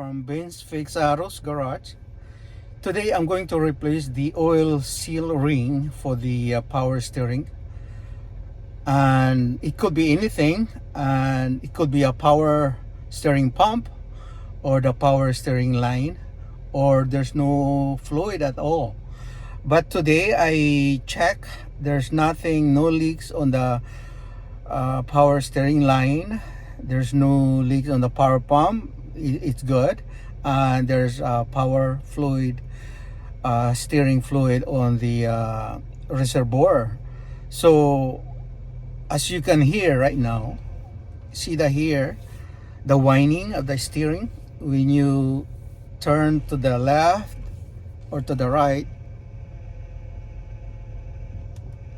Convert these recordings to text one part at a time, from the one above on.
from Ben's Fixaros Garage. Today I'm going to replace the oil seal ring for the power steering, and it could be anything, and it could be a power steering pump or the power steering line, or there's no fluid at all. But today I check, there's nothing, no leaks on the power steering line. There's no leaks on the power pump. It's good. And there's power fluid, steering fluid on the reservoir. So as you can hear right now, see the whining of the steering when you turn to the left or to the right.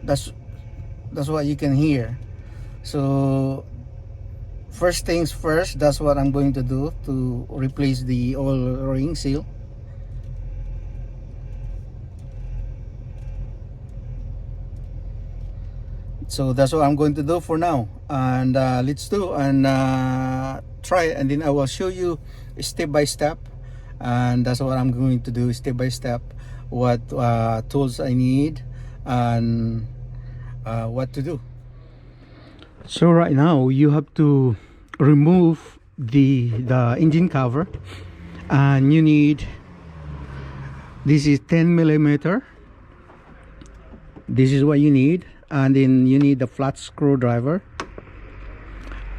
That's what you can hear. So first things first, that's what I'm going to do to replace the oil ring seal. So that's what I'm going to do for now, and let's do and try it, and then I will show you step by step. And that's what I'm going to do, step by step, what tools I need and what to do. So right now you have to remove the engine cover, and you need, this is 10mm. This is what you need. And then you need the flat screwdriver,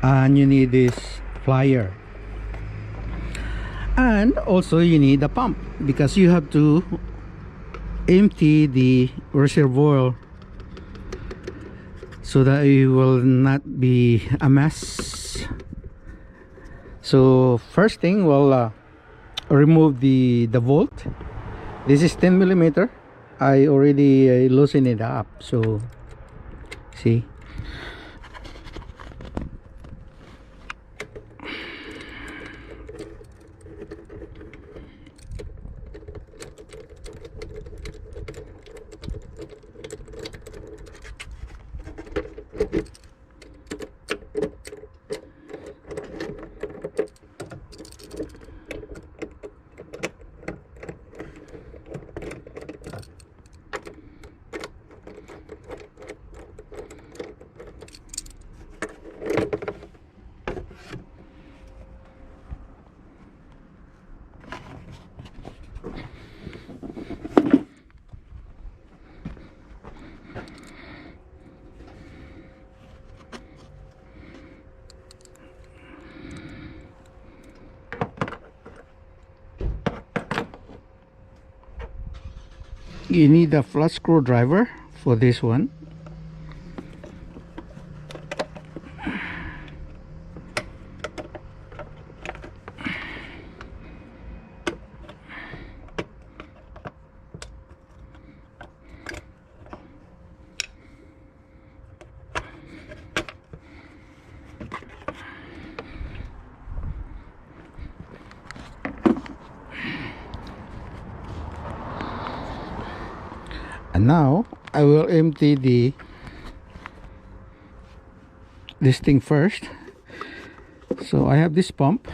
and you need this plier, and also you need the pump, because you have to empty the reservoir so that it will not be a mess. So first thing, we'll remove the bolt. This is 10mm. I already loosened it up, so see. You need a flat screwdriver for this one. And now I will empty this thing first. So I have this pump.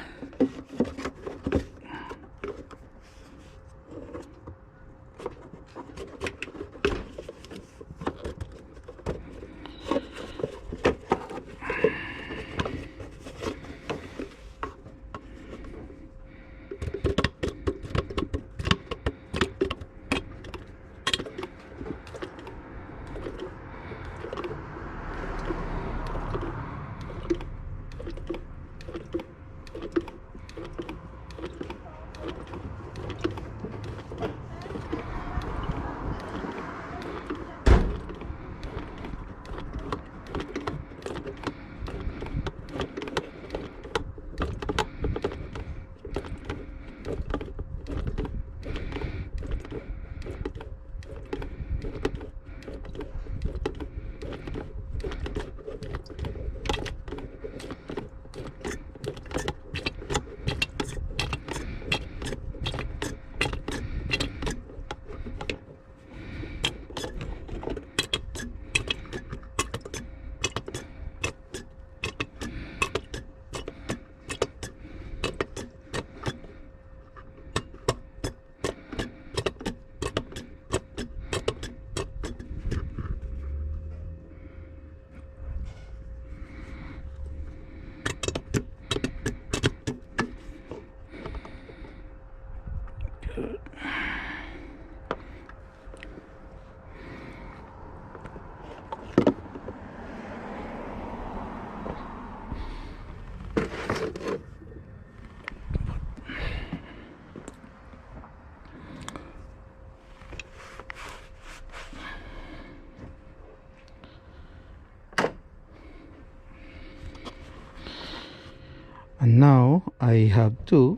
And now I have to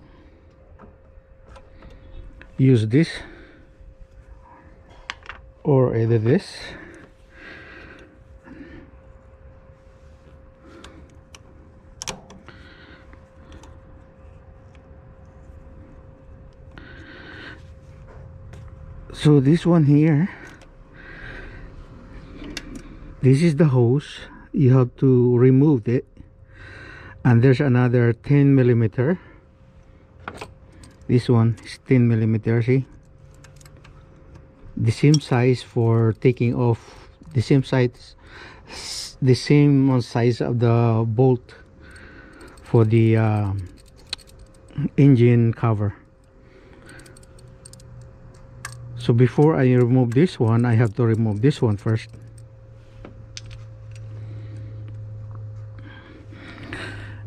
use this or either this. So this one here, this is the hose. You have to remove it, and there's another 10 millimeter. This one is 10 millimeter. See, the same size for taking off, the same size of the bolt for the engine cover. So before I remove this one, I have to remove this one first.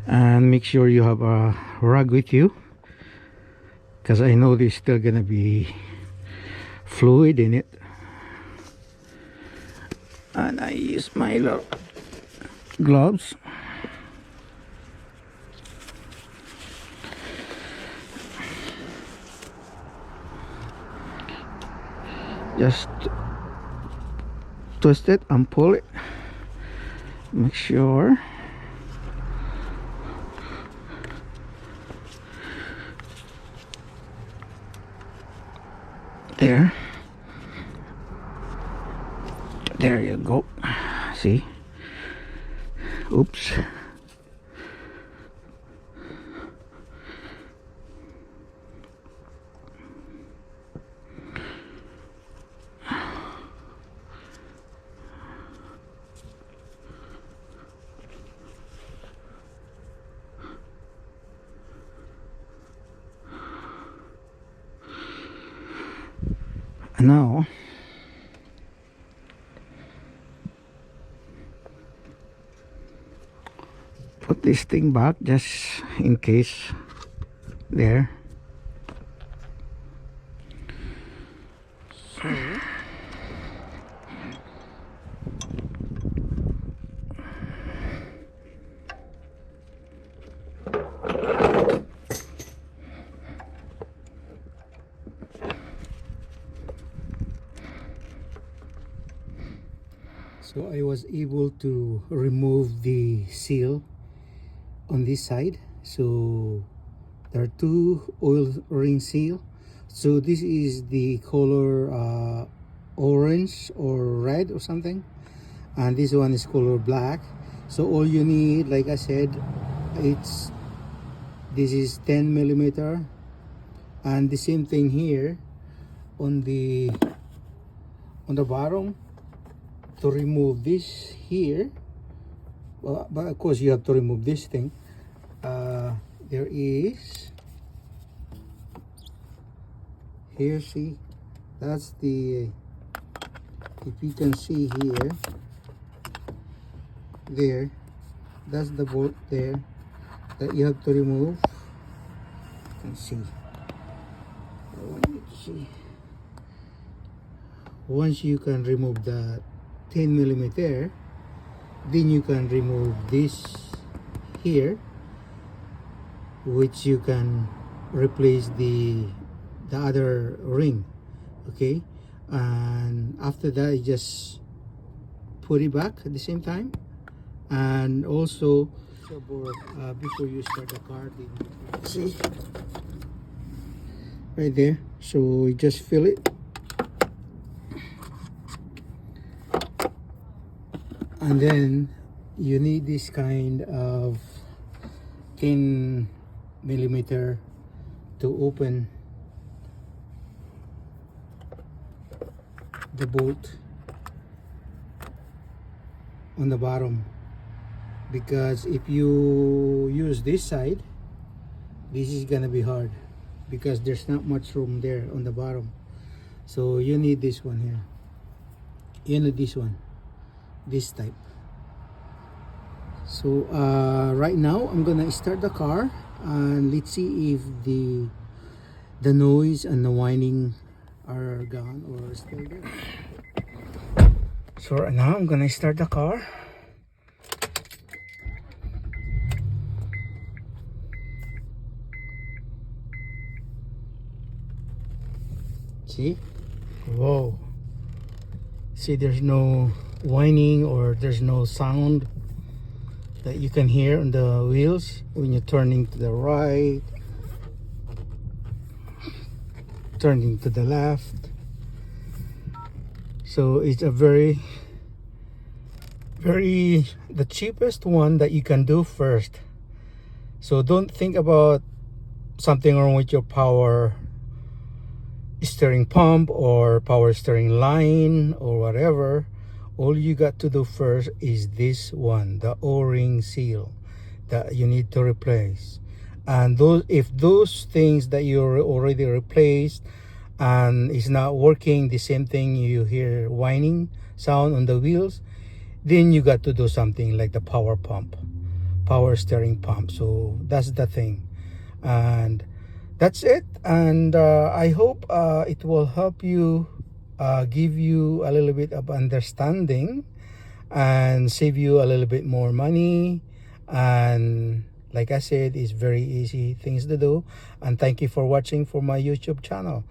And make sure you have a rag with you, because I know there's still gonna be fluid in it. And I use my little gloves. Just twist it and pull it. Make sure. There you go. See? Oops. Now put this thing back just in case. There. So I was able to remove the seal on this side. So there are two oil ring seal. So this is the color orange or red or something, and this one is color black. So all you need, like I said, this is 10 millimeter, and the same thing here on the bottom. To remove this here, well, but of course you have to remove this thing. There is here, see, that's the, if you can see here, there, that's the bolt there that you have to remove. You can see. I want you to see. Once you can remove the 10 millimeter, then you can remove this here, which you can replace the other ring. Okay, and after that you just put it back at the same time. And also before you start the car, see right there, so you just fill it. And then you need this kind of 10 millimeter to open the bolt on the bottom, because if you use this side, this is gonna be hard because there's not much room there on the bottom. So you need this one here, you need this one, this type. So right now I'm gonna start the car and let's see if the noise and the whining are gone or still there. So right now I'm gonna start the car. See? Whoa. See, there's no whining or there's no sound that you can hear on the wheels when you're turning to the right, turning to the left. So it's a very the cheapest one that you can do first. So don't think about something wrong with your power steering pump or power steering line or whatever. All you got to do first is this one, the O-ring seal that you need to replace. And if those things that you already replaced and is not working, the same thing, you hear whining sound on the wheels, then you got to do something like the power steering pump. So that's the thing, and that's it. And I hope it will help you, give you a little bit of understanding and save you a little bit more money. And like I said, it's very easy things to do. And thank you for watching for my YouTube channel.